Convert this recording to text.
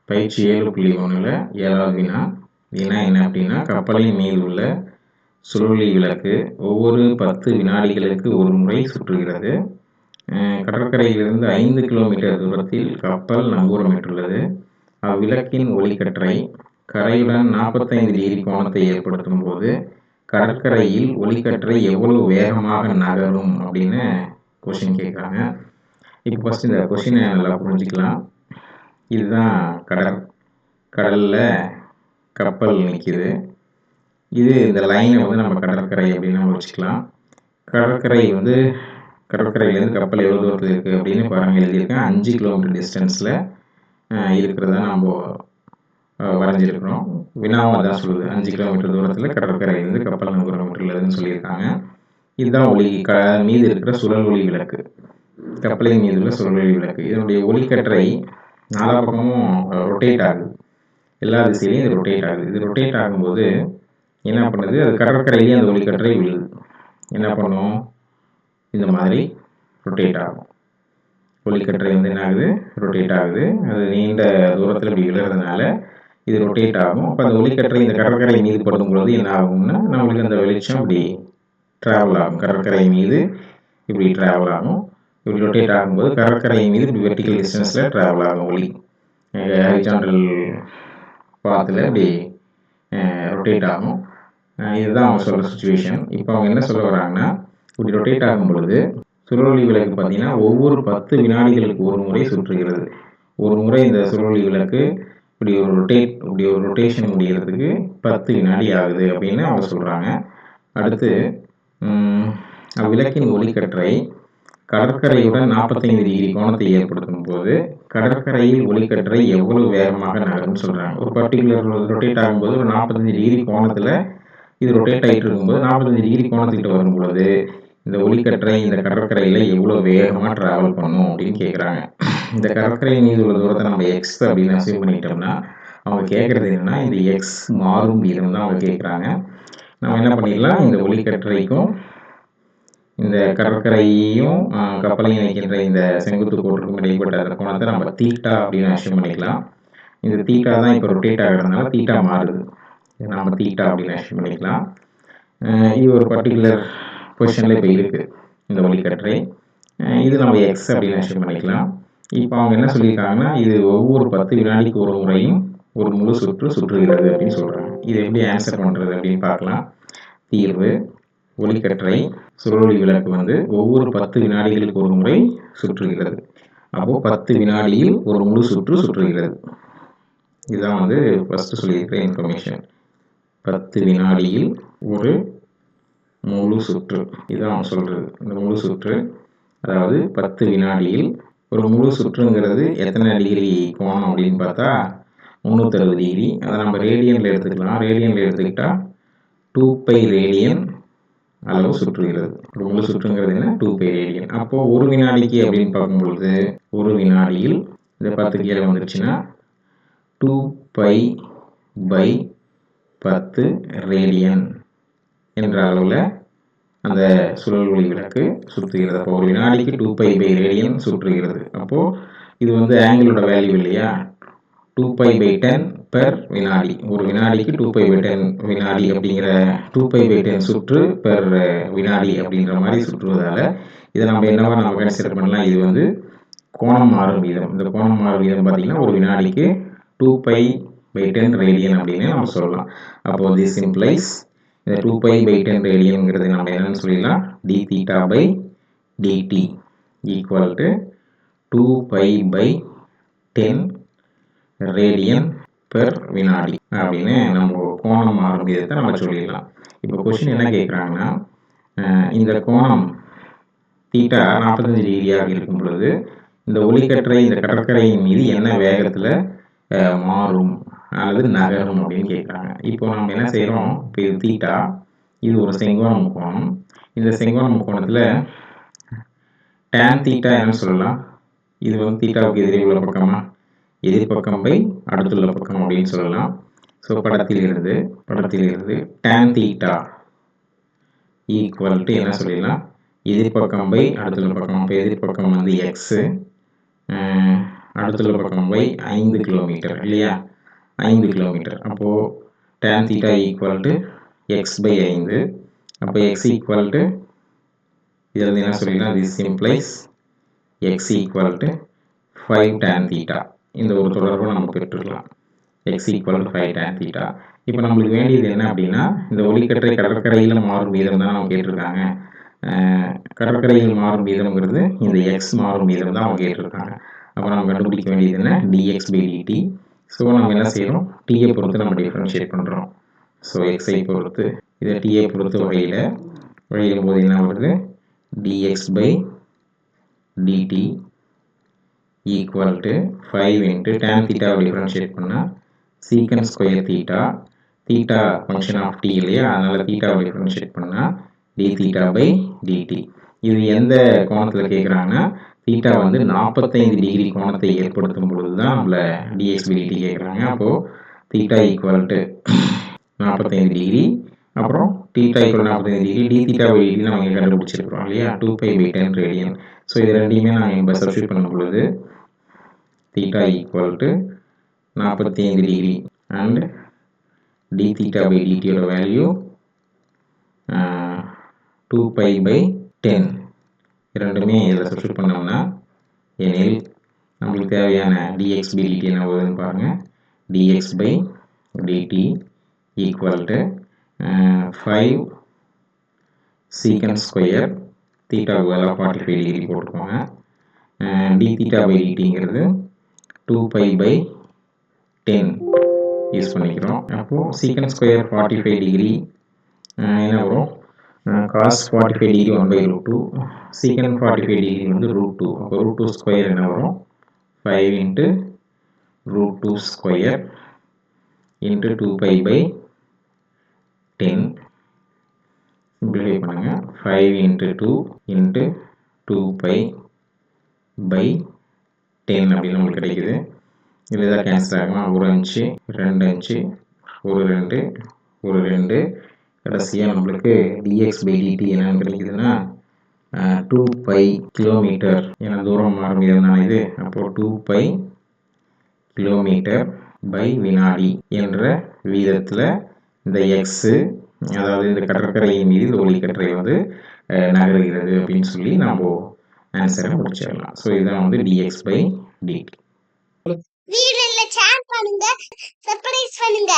பயிற்சி 7.1ல 7வது வினா. வினா என்ன அப்படின்னா, கப்பலின் மீது உள்ள சுழலொளி விளக்கு ஒவ்வொரு 10 வினாடிகளுக்கு ஒரு முறை சுற்றுகிறது. கடற்கரையிலிருந்து 5 கிலோமீட்டர் தூரத்தில் கப்பல் நங்கூரமிட்டுள்ளது. அவ்விளக்கின் ஒளிக்கற்றை கரையுடன் 45 டிகிரி கோணத்தை ஏற்படுத்தும் போது கடற்கரையில் ஒளிக்கற்றை எவ்வளவு வேகமாக நகரும் அப்படின்னு கொஸ்டின் கேட்குறாங்க. இப்போ ஃபர்ஸ்ட் இந்த கொஸ்டினை நல்லா புரிஞ்சுக்கலாம். இதுதான் கடலில் கப்பல் நிற்கிது. இது இந்த லைனை வந்து நம்ம கடற்கரை அப்படின்னு நம்ம வச்சுக்கலாம். கடற்கரையிலேருந்து கப்பல் எவ்வளோ தூரத்தில் இருக்குது அப்படின்னு பாருங்கள், எழுதியிருக்கேன். 5 கிலோமீட்டர் டிஸ்டன்ஸில் இருக்கிறதா நம்ம வரைஞ்சிருக்கிறோம். வினாவும் அதான் சொல்லுது, 5 கிலோமீட்டர் தூரத்தில் கடற்கரையிலேருந்து கப்பல் நங்கூரமிட்டுள்ளதுன்னு சொல்லியிருக்காங்க. இதுதான் மீது இருக்கிற சுழல் ஒளி விளக்கு, கப்பலின் மீது உள்ள சுழல் ஒளி விளக்கு. இதனுடைய ஒளிக்கற்றை நாலா பக்கமும் ரொட்டேட் ஆகுது, எல்லா திசையிலையும் இது ரொட்டேட் ஆகுது. இது ரொட்டேட் ஆகும்போது என்ன பண்ணுது, அது கடற்கரையிலேயே அந்த ஒளிக்கற்றை விழுது. என்ன பண்ணும், இந்த மாதிரி ரொட்டேட் ஆகும். ஒளிக்கற்றை வந்து என்ன ஆகுது, ரொட்டேட் ஆகுது. அது நீண்ட தூரத்தில் இப்படி விழுறதுனால இது ரொட்டேட் ஆகும். அப்போ அந்த ஒளிக்கற்றை இந்த கடற்கரை மீது படும்பொழுது என்ன ஆகும்னா, நம்மளுக்கு அந்த வெளிச்சம் இப்படி ட்ராவல் ஆகும், கடற்கரை மீது இப்படி ட்ராவல் ஆகும். இப்படி ரொட்டேட் ஆகும்போது கடற்கரை மீது இப்படி வெர்டிக்கல் டிஸ்டன்ஸில் ட்ராவல் ஆகும் ஒளி. ஹரிசாண்டல் பாத்தில் இப்படி ரொட்டேட் ஆகும். இதுதான் அவங்க சொல்கிற சுச்சுவேஷன். இப்போ அவங்க என்ன சொல்ல வராங்கன்னா, இப்படி ரொட்டேட் ஆகும் பொழுது சுழலொளி விளக்கு பார்த்தீங்கன்னா ஒவ்வொரு 10 வினாடிகளுக்கு ஒரு முறை சுற்றுகிறது. ஒரு முறை இந்த சுழலொளி விளக்கு இப்படி ஒரு ரொட்டேஷன் முடிகிறதுக்கு 10 வினாடி ஆகுது அப்படின்னு அவங்க சொல்கிறாங்க. அடுத்து அவ்விளக்கின் ஒளிக்கற்றை கடற்கரையுடன் 45 டிகிரி கோணத்தை ஏற்படுத்தும் போது கடற்கரையில் ஒளிக்கற்றை எவ்வளவு வேகமாக நகரும் சொல்கிறாங்க. ஒரு பர்டிகுலர் ரொட்டேட் ஆகும்போது ஒரு 45 டிகிரி கோணத்தில் இது ரொட்டேட் ஆகிட்டு இருக்கும்போது 45 டிகிரி கோணத்துக்கிட்ட வரும் பொழுது இந்த ஒளிக்கற்றை இந்த கடற்கரையில் எவ்வளோ வேகமாக ட்ராவல் பண்ணும் அப்படின்னு கேட்குறாங்க. இந்த கடற்கரை மீது உள்ள தூரத்தை நம்ம எக்ஸ் அப்படின்னு அசீவ் பண்ணிட்டோம்னா அவங்க கேட்குறது என்னென்னா, இந்த எக்ஸ் மாறும் வீதம் தான் அவங்க கேட்குறாங்க. நம்ம என்ன பண்ணிடலாம், இந்த ஒளிக்கற்றைக்கும் இந்த கடற்கரையையும் கப்பலையும் இணைக்கின்ற இந்த செங்குத்து கோட்டுக்கும் இடைப்பட்ட அந்த கோணத்தை நம்ம தீட்டா அப்படின்னு அசீவ் பண்ணிக்கலாம். இந்த தீட்டா தான் இப்போ ரொட்டேட் ஆகிறதுனால தீட்டா மாறுது, நம்ம தீட்டா அப்படின்னு அசீவ் பண்ணிக்கலாம். இது ஒரு பர்டிகுலர் பொசிஷனில் இப்போ இருக்குது இந்த ஒளிக்கற்றை. இது நம்ம எக்ஸ் அப்படின்னு அசீவ் பண்ணிக்கலாம். இப்போ அவங்க என்ன சொல்லியிருக்காங்கன்னா, இது ஒவ்வொரு 10 வினாடிக்கு ஒரு முறையும் ஒரு முழு சுற்றுகிறது அப்படின்னு சொல்கிறாங்க. இது எப்படி ஆன்சர் பண்ணுறது அப்படின்னு பார்க்கலாம். தீர்வு: ஒளிக்கற்றை சுழலொளி விளக்கு வந்து ஒவ்வொரு 10 வினாடிகளுக்கு ஒரு முறை சுற்றுகிறது. அப்போது 10 வினாடியில் ஒரு முழு சுற்றுகிறது. இதுதான் வந்து ஃபஸ்ட்டு சொல்லியிருக்கிற இன்ஃபர்மேஷன். 10 வினாடியில் ஒரு முழு சுற்று, இதுதான் அவன் சொல்கிறது. இந்த முழு சுற்று, அதாவது 10 வினாடியில் ஒரு முழு சுற்றுங்கிறது எத்தனை டிகிரி கோணம் அப்படின்னு பார்த்தா 360 டிகிரி. அதை நம்ம ரேடியனில் எடுத்துக்கலாம். ரேடியனில் எடுத்துக்கிட்டால் 2π ரேடியன் அளவு சுற்றுகிறது. ஒரு முழு சுற்றுங்கிறது என்ன, 2π ரேடியன். அப்போது ஒரு வினாடிக்கு அப்படின்னு பார்க்கும்பொழுது ஒரு வினாடியில் இந்த 10 கீழே வந்துருச்சுன்னா 2π/10 ரேடியன் என்ற அளவில் அந்த சுழல் ஒளி விளக்கு சுற்றுகிறது. அப்போ ஒரு வினாடிக்கு 2π ரேடியன் சுற்றுகிறது. அப்போது இது வந்து ஆங்கிளோட வேல்யூ இல்லையா, 2π/10 பெர் வினாடி. ஒரு வினாடிக்கு 2π/10 வினாடி அப்படிங்கிற 2π/10 சுற்று பெர் வினாடி அப்படின்ற மாதிரி சுற்றுவதால் இதை நம்ம என்னவா நம்ம கன்சிடர் பண்ணலாம், இது வந்து கோணம் மாறும் வீதம். இந்த கோணம் மாறும் வீதம் பார்த்திங்கன்னா ஒரு வினாடிக்கு 2π/10 ரேடியன் அப்படின்னு நம்ம சொல்லலாம். அப்போது திஸ் இம்ப்ளைஸ் இந்த 2π/10 ரேடியன்ங்கிறது நம்ம என்னன்னு சொல்லிடலாம், dθ/dt equal to 2π/10 radian per வினாடி அப்படின்னு நம்ம கோணம் மாறும் விதத்தை நம்ம சொல்லிடலாம். இப்போ கொஸ்டின் என்ன கேட்குறாங்கன்னா, இந்த கோணம் தீட்டா 45 டிகிரியாக இருக்கும் பொழுது இந்த ஒளிக்கற்றை இந்த கடற்கரையின் மீது என்ன வேகத்தில் மாறும் அல்லது நகரும் அப்படின்னு கேட்குறாங்க. இப்போ நம்ம என்ன செய்கிறோம், இப்போ இது தீட்டா, இது ஒரு செங்கோண முக்கோணம். இந்த செங்கோண முக்கோணத்தில் tan தீட்டா என்னன்னு சொல்லலாம், இது வந்து தீட்டாவுக்கு எதிரே உள்ள பக்கமா, எதிர்பக்கம் பை அடுத்துள்ள பக்கம் அப்படின்னு சொல்லலாம். ஸோ படத்தில் இருந்து tan தீட்டா ஈக்குவல் டு என்ன சொல்லிடலாம், எதிர்பக்கம் பை அடுத்துள்ள பக்கம். இப்போ எதிர்பக்கம் வந்து எக்ஸு, அடுத்துள்ள பக்கம் y 5 கிலோமீட்டர் இல்லையா? 5 கிலோமீட்டர். அப்போது tan θ ஈக்குவல் டு x/5. அப்போ x ஈக்குவல் டு இது வந்து என்ன சொல்லிடலாம், this implies x equal to 5 tan θ. இந்த ஒரு தொடர்பை நம்ம பெற்றுக்கலாம். x equal to 5 tan θ. இப்போ நம்மளுக்கு வேண்டியது என்ன அப்படின்னா, இந்த ஒளிக்கற்றை கடற்கரையில் மாறும் வீதம் தான் அவங்க கேட்டிருக்காங்க. கடற்கரையில் மாறும் வீதம்ங்கிறது இந்த x மாறும் வீதம் தான் அவங்க கேட்டிருக்காங்க. அப்போ நம்ம கண்டுபிடிக்க வேண்டியது என்ன, dx/dt. ஸோ நம்ம என்ன செய்கிறோம், t-யை பொறுத்து நம்ம டிஃபரன்ஷியேட் பண்ணுறோம். ஸோ x-ஐ பொறுத்து இதை t-யை பொறுத்து வகையிடும் போது என்ன வருது, dx/dt equal to 5 into tan θவை டிஃபரன்ஷியேட் பண்ணால் secant square theta, theta function of T இல்லையா, அதனால் தீட்டாவை டிஃபரன்ஷியேட் பண்ணால் dθ/dt. இது எந்த கோணத்தில் கேட்குறாங்கன்னா, தீட்டா வந்து 45 டிகிரி கோணத்தை ஏற்படுத்தும் பொழுது தான் நம்மளை dx/dt கேட்குறாங்க. அப்போது தீட்டா ஈக்குவல் டு 45 டிகிரி, அப்புறம் தீட்டா ஈக்குவல் 45 டிகிரி, dθ/dt நம்ம இங்கே கண்டுபிடிச்சிருக்கிறோம் இல்லையா, 2π/10 ரேடியன். ஸோ இது ரெண்டையுமே நாங்கள் இப்போ சப்ஸ்டியூட் பண்ணும் பொழுது theta equal to 45 degree and dθ/dt யோட வேல்யூ 2π/10. இரண்டுமே இதில் சப்ஸ்டியூட் பண்ணோம்னா எனில் நம்மளுக்கு தேவையான dx/dt என்ன வருதுன்னு பாருங்கள். dx/dt ஈக்குவல் டு 5 சீக்கன் ஸ்கொயர், தீட்டாவுக்கு வேலை 45 டிகிரி போட்டுக்கோங்க. dθ/dtங்கிறது 2π/10 யூஸ் பண்ணிக்கிறோம். அப்போது சீக்கன் ஸ்கொயர் 45 டிகிரி என்ன வரும், cos 45 டிகிரி 1/√2, சீக்கன் 45 டிகிரி வந்து √2. அப்போ √2 ஸ்கொயர் என்ன வரும், 5 இன்ட்டு √2 ஸ்கொயர் இன்ட்டு 2π/10. சிம்பிளிஃபை பண்ணுங்கள். 5 இன்ட்டு 2 இன்ட்டு 2π/10 அப்படின்னு நம்மளுக்கு கிடைக்குது. இதில் தான் கேன்சல் ஆகும். 1 5, 2 5, 1 2, 1 2. கடைசியாக நம்மளுக்கு dx/dt என்னன்னு கிடைக்குதுன்னா 2π கிலோமீட்டர். ஏன்னா தூரம் மாறும் வீதம் தான் இது. அப்போது 2π கிலோமீட்டர்/வினாடி என்ற வீதத்தில் இந்த எக்ஸு, அதாவது இந்த கடற்கரையின் மீது இந்த ஒளிக்கற்றை வந்து நகருகிறது அப்படின்னு சொல்லி நம்ம ஆன்சரை முடிச்சிடலாம். ஸோ இதுதான் வந்து dx/dt. வீடியோல ஷேர் பண்ணுங்க, சப்ஸ்கிரைப் பண்ணுங்க.